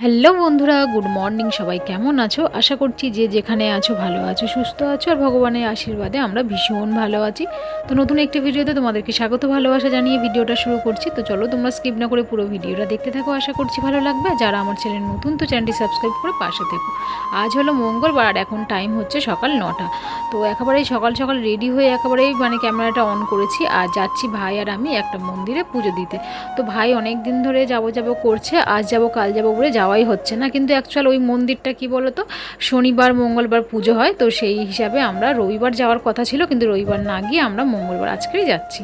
Hello বন্ধুরা, good morning. সবাই কেমন আছো? আশা করছি যে যেখানে আছো ভালো আছো, সুস্থ আছো, আর ভগবানের আশীর্বাদে আমরা ভীষণ ভালো আছি। তো নতুন একটি ভিডিওতে তোমাদেরকে স্বাগত ভালোবাসা জানিয়ে ভিডিওটা শুরু করছি। তো চলো তোমরা স্কিপ না করে পুরো ভিডিওটা দেখতে থাকো, আশা করছি ভালো লাগবে। যারা আমার চ্যানেল নতুন, তো চ্যানেলটি সাবস্ক্রাইব করে পাশে থেকো। আজ হলো মঙ্গলবার আর এখন টাইম হচ্ছে সকাল 9টা। তো একেবারেই সকাল সকাল রেডি হয়ে একেবারেই ক্যামেরাটা অন করেছি আর যাচ্ছি ভাই আর আমি একটা মন্দিরে পুজো দিতে। তো ভাই অনেক দিন ধরে যাবো করছে, আজ যাবো কাল যাবো বলে যাওয়াই হচ্ছে না। কিন্তু অ্যাকচুয়াল ওই মন্দিরটা কি বলো তো, শনিবার মঙ্গলবার পুজো হয়, তো সেই হিসাবে আমরা রবিবার যাওয়ার কথা ছিল, কিন্তু রবিবার না গিয়ে আমরা মঙ্গলবার আজকেই যাচ্ছি।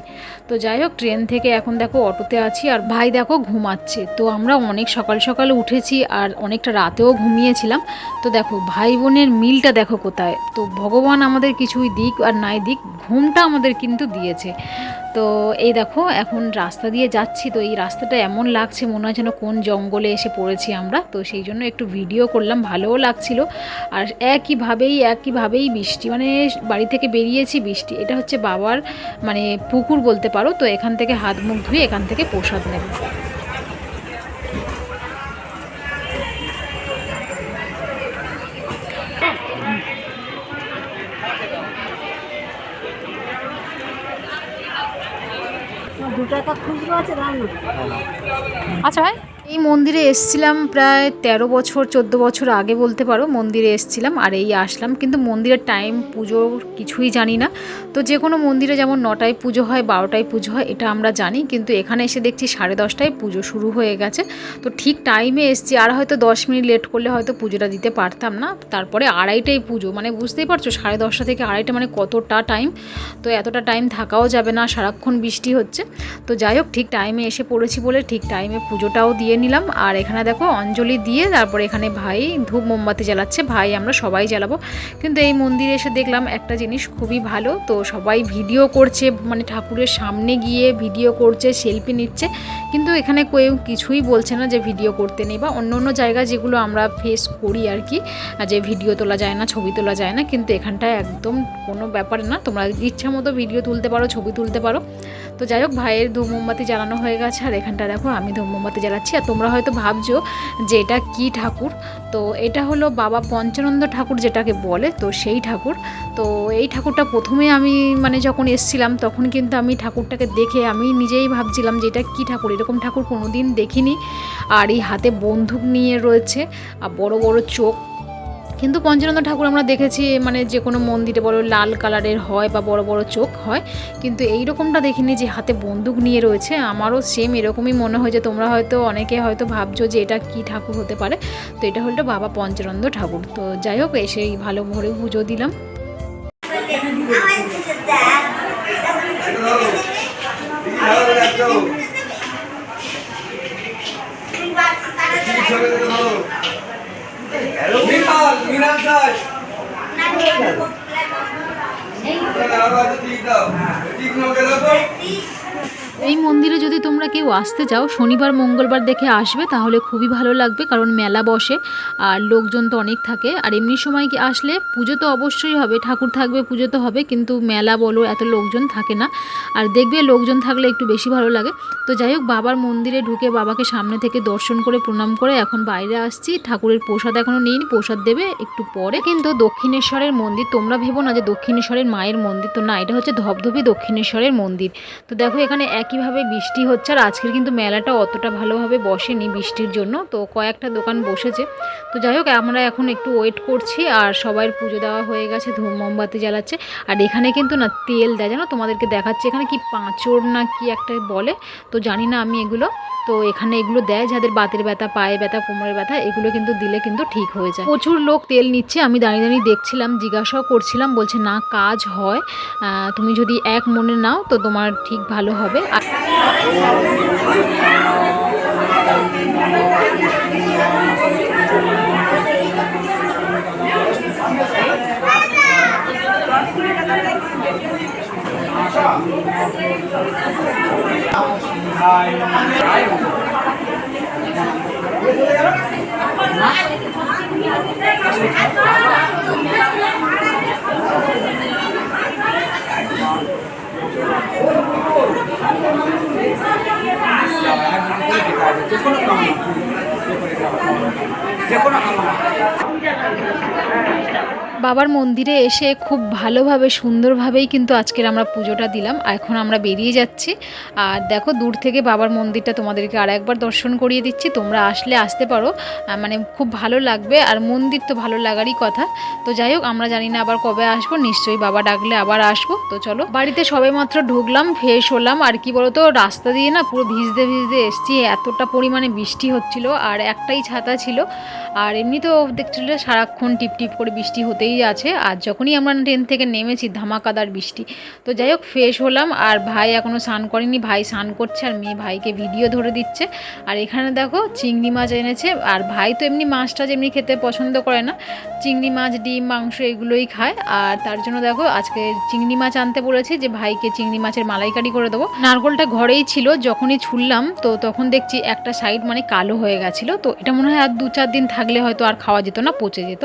তো যাই হোক, ট্রেন থেকে এখন দেখো অটোতে আছি আর ভাই দেখো ঘুমাচ্ছে। তো আমরা অনেক সকাল সকাল উঠেছি আর অনেকটা রাতেও ঘুমিয়েছিলাম। তো দেখো ভাই বোনের মিলটা দেখো কোথায়। তো ভগবান আমাদের কিছুই দিক আর নাই দিক, ঘুমটা আমাদের কিন্তু দিয়েছে। তো এই দেখো এখন রাস্তা দিয়ে যাচ্ছি। তো এই রাস্তাটা এমন লাগছে মনে হয় যেন কোন জঙ্গলে এসে পড়েছি আমরা। তো সেই জন্য একটু ভিডিও করলাম, ভালোও লাগছিল। আর একইভাবেই বৃষ্টি, বাড়ি থেকে বেরিয়েছি বৃষ্টি। এটা হচ্ছে বাবার পুকুর বলতে পারো। তো এখান থেকে হাত মুখ ধুয়ে এখান থেকে প্রসাদ নেব। আচ্ছা ভাই, এই মন্দিরে এসছিলাম প্রায় 13 বছর 14 বছর আগে বলতে পারো। মন্দিরে এসছিলাম আর এই আসলাম, কিন্তু মন্দিরের টাইম পুজোর কিছুই জানি না। তো যে কোনো মন্দিরে যেমন 9টায় পুজো হয়, 12টায় পুজো হয়, এটা আমরা জানি, কিন্তু এখানে এসে দেখছি 10:30টায় পুজো শুরু হয়ে গেছে। তো ঠিক টাইমে এসছি, আর হয়তো 10 মিনিট লেট করলে হয়তো পুজোটা দিতে পারতাম না। তারপরে 2:30টায় পুজো, বুঝতেই পারছো 10:30 থেকে 2:30 কতটা টাইম। তো এতটা টাইম থাকাও যাবে না, সারাক্ষণ বৃষ্টি হচ্ছে। তো যাই হোক, ঠিক টাইমে এসে পড়েছি বলে ঠিক টাইমে পুজোটাও দিয়ে নিলাম। আর এখানে দেখো অঞ্জলি দিয়ে তারপরে এখানে ভাই ধূপ মোমবাতি জ্বালাচ্ছে। ভাই আমরা সবাই জ্বালাবো। কিন্তু এই মন্দিরে এসে দেখলাম একটা জিনিস খুবই ভালো, তো সবাই ভিডিও করছে, ঠাকুরের সামনে গিয়ে ভিডিও করছে, সেলফি নিচ্ছে। কিন্তু এখানে কেউ কিছুই বলছে না যে ভিডিও করতে নেই, বা অন্য অন্য জায়গায় যেগুলো আমরা ফেস করি আর কি, যে ভিডিও তোলা যায় না, ছবি তোলা যায় না, কিন্তু এখানটায় একদম কোনো ব্যাপার না। তোমরা ইচ্ছা মতো ভিডিও তুলতে পারো, ছবি তুলতে পারো। তো যাই হোক, ভাইয়ের ধূপ মোমবাতি জ্বালানো হয়ে গেছে আর এখানটা দেখো আমি ধূপ মোমবাতি জ্বালাচ্ছি। আর তোমরা হয়তো ভাবছো যে এটা কী ঠাকুর। তো এটা হলো বাবা পঞ্চানন্দ ঠাকুর যেটাকে বলে, তো সেই ঠাকুর। তো এই ঠাকুরটা প্রথমে আমি যখন এসছিলাম তখন কিন্তু আমি ঠাকুরটাকে দেখে আমি নিজেই ভাবছিলাম যে এটা কী ঠাকুর, এরকম ঠাকুর কোনো দিন দেখিনি। আর এই হাতে বন্দুক নিয়ে রয়েছে আর বড় বড় চোখ। কিন্তু পঞ্চানন্দ ঠাকুর আমরা দেখেছি যে কোনো মন্দিরে বড় লাল কালারের হয় বা বড় বড় চোখ হয়, কিন্তু এই রকমটা দেখিনি যে হাতে বন্দুক নিয়ে রয়েছে। আমারও সেম এরকমই মনে হয় যে তোমরা হয়তো অনেকে হয়তো ভাবছো যে এটা কী ঠাকুর হতে পারে। তো এটা হলো বাবা পঞ্চানন্দ ঠাকুর। তো যাই হোক, এসেই ভালো ভরে পুজো দিলাম। এই মন্দিরে যদি তোমরা কেউ আসতে চাও, শনিবার মঙ্গলবার দেখে আসবে, তাহলে খুবই ভালো লাগবে, কারণ মেলা বসে আর লোকজন তো অনেক থাকে। আর এমনি সময় কি আসলে পুজো তো অবশ্যই হবে, ঠাকুর থাকবে, পুজো তো হবে, কিন্তু মেলা বলো এত লোকজন থাকে না। আর দেখবে লোকজন থাকলে একটু বেশি ভালো লাগে। তো যাই হোক, বাবার মন্দিরে ঢুকে বাবাকে সামনে থেকে দর্শন করে প্রণাম করে এখন বাইরে আসছি। ঠাকুরের প্রসাদ এখনও নিইনি, প্রসাদ দেবে একটু পরে। কিন্তু দক্ষিণেশ্বরের মন্দির, তোমরা ভেবো না যে দক্ষিণেশ্বরের মায়ের মন্দির, তো না, এটা হচ্ছে ধবধবি দক্ষিণেশ্বরের মন্দির। তো দেখো এখানে একইভাবে বৃষ্টি হচ্ছে, আর আজকের কিন্তু মেলাটা অতটা ভালোভাবে বসেনি বৃষ্টির জন্য, তো কয়েকটা দোকান বসেছে। তো যাই হোক, আমরা এখন একটু ওয়েট করছি আর সবাইয়ের পুজো দেওয়া হয়ে গেছে, ধূপ মোমবাতি জ্বালাচ্ছে। আর এখানে কিন্তু না তেল দেয়, জানো, তোমাদেরকে দেখাচ্ছে এখানে কি পাঁচড় না কি একটা বলে, তো জানি না আমি এগুলো। তো এখানে এগুলো দেয় যাদের বাতের ব্যথা, পায়ে ব্যথা, কোমরের ব্যথা, এগুলো কিন্তু দিলে কিন্তু ঠিক হয়ে যায়। প্রচুর লোক তেল নিচ্ছে, আমি দাঁড়িয়ে দাঁড়িয়ে দেখছিলাম, জিজ্ঞাসাও করছিলাম, বলছে না কাজ হয়, তুমি যদি এক মনে নাও তো তোমার ঠিক ভালো হবে। আর বাবার মন্দিরে এসে খুব ভালোভাবে সুন্দরভাবেই কিন্তু আজকের আমরা পুজোটা দিলাম। এখন আমরা বেরিয়ে যাচ্ছি। আর দেখো দূর থেকে বাবার মন্দিরটা তোমাদেরকে আর একবার দর্শন করিয়ে দিচ্ছি। তোমরা আসলে আসতে পারো, মানে খুব ভালো লাগবে। আর মন্দির তো ভালো লাগারই কথা। তো যাই হোক, আমরা জানি না আবার কবে আসবো, নিশ্চয়ই বাবা ডাকলে আবার আসবো। তো চলো, বাড়িতে সবে মাত্র ঢুকলাম, ফ্রেশ হলাম। আর কি বলতো, রাস্তা দিয়ে না পুরো ভিজতে ভিজতে এসছি, এতটা পরিমাণে বৃষ্টি হচ্ছিল আর একটাই ছাতা ছিল। আর এমনি তো দেখছিল সারাক্ষণ টিপ টিপ করে বৃষ্টি হতেই আছে। আর যখনই আমরা ট্রেন থেকে নেমেছি ধামাকাদার বৃষ্টি। তো যাই হোক, ফ্রেশ হলাম। আর ভাই এখনও স্নান করেনি, ভাই স্নান করছে আর মেয়ে ভাইকে ভিডিও ধরে দিচ্ছে। আর এখানে দেখো চিংড়ি মাছ এনেছে। আর ভাই তো এমনি মাছটা যেমনি খেতে পছন্দ করে না, চিংড়ি মাছ, ডিম, মাংস এগুলোই খায়। আর তার জন্য দেখো আজকে চিংড়ি মাছ আনতে বলেছি যে ভাইকে চিংড়ি মাছের মালাইকারি করে দেবো। নারকোলটা ঘরেই ছিল, যখনই ছুললাম তো তখন দেখছি একটা সাইড মানে কালো হয়ে গেছিলো। তো এটা মনে হয় আর 2-4 দিন থাকলে হয়তো আর খাওয়া যেত না, পচে যেত।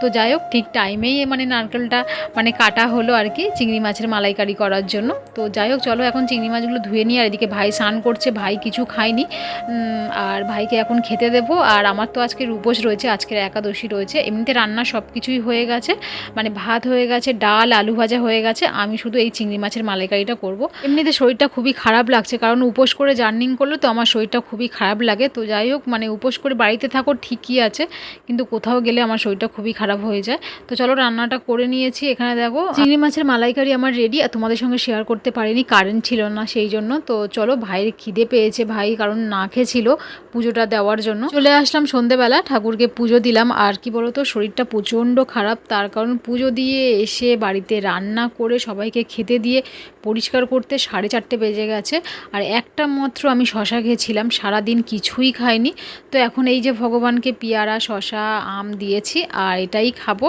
তো যাই হোক, ঠিক টাইমেই মানে নারকেলটা মানে কাটা হলো আর কি, চিংড়ি মাছের মালাইকারি করার জন্য। তো যাই হোক, চলো এখন চিংড়ি মাছগুলো ধুয়ে নিই। আর এদিকে ভাই স্নান করছে, ভাই কিছু খায়নি। আর ভাইকে এখন খেতে দেবো। আর আমার তো আজকে উপোস রয়েছে, আজকের একাদশী রয়েছে। এমনিতে রান্না সব কিছুই হয়ে গেছে, মানে ভাত হয়ে গেছে, ডাল, আলু ভাজা হয়ে গেছে। আমি শুধু এই চিংড়ি মাছের মালাইকারিটা করব। এমনিতে শরীরটা খুবই খারাপ লাগছে, কারণ উপোস করে জার্নিং করলে তো আমার শরীরটা খুবই খারাপ লাগে। তো যাই হোক, মানে উপোস করে বাড়িতে থাকো ঠিকই আছে, কিন্তু কোথাও গেলে আমার শরীরটা খুবই খারাপ হয়ে যায়। তো চলো, রান্নাটা করে নিয়েছি। এখানে দেখো চিংড়ি মাছের মালাইকারি আমার রেডি। আর তোমাদের সঙ্গে শেয়ার করতে পারিনি, কারেন্ট ছিল না সেই জন্য। তো চলো, ভাইয়ের খিদে পেয়েছে, ভাই কারণ না খেয়েছিল পুজোটা দেওয়ার জন্য। চলে আসলাম সন্ধেবেলা, ঠাকুরকে পুজো দিলাম। আর কি বলতো, শরীরটা প্রচণ্ড খারাপ, তার কারণ পুজো দিয়ে এসে বাড়িতে রান্না করে সবাইকে খেতে দিয়ে পরিষ্কার করতে 4:30 বেজে গেছে। আর একটা মাত্র আমি শশা খেয়েছিলাম, সারাদিন কিছুই খাইনি। তো এখন এই যে ভগবানকে পেয়ারা, শশা, আম দিয়েছি, আর এটাই খাবো।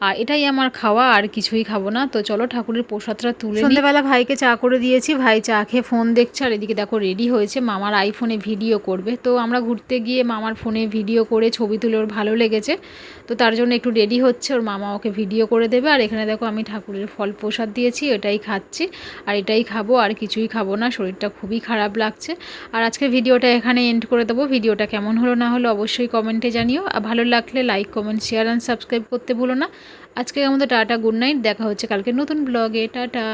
আর এটাই আমার খাওয়া, আর কিছুই খাবো না। তো চলো, ঠাকুরের প্রসাদটা তুলে সন্ধ্যাবেলা ভাইকে চা করে দিয়েছি। ভাই চা খেয়ে ফোন দেখছে। আর এদিকে দেখো রেডি হয়েছে, মামার আইফোনে ভিডিও করবে। তো আমরা ঘুরতে গিয়ে মামার ফোনে ভিডিও করে ছবি তুলে ওর ভালো লেগেছে, তো তার জন্য একটু রেডি হচ্ছে। ওর মামা ওকে ভিডিও করে দেবে। আর এখানে দেখো আমি ঠাকুরের ফল প্রসাদ দিয়েছি, এটাই খাচ্ছি আর এটাই খাবো, আর কিছুই খাবো না। শরীরটা খুবই খারাপ লাগছে। আর আজকে ভিডিওটা এখানে এন্ড করে দেবো। ভিডিওটা কেমন হলো না হলো অবশ্যই কমেন্টে জানিও। আর ভালো লাগলে like, comment, share and subscribe করতে ভুলো না। আজকে আমাদের টাটা, গুড নাইট। দেখা হচ্ছে কালকে নতুন ব্লগে। টাটা।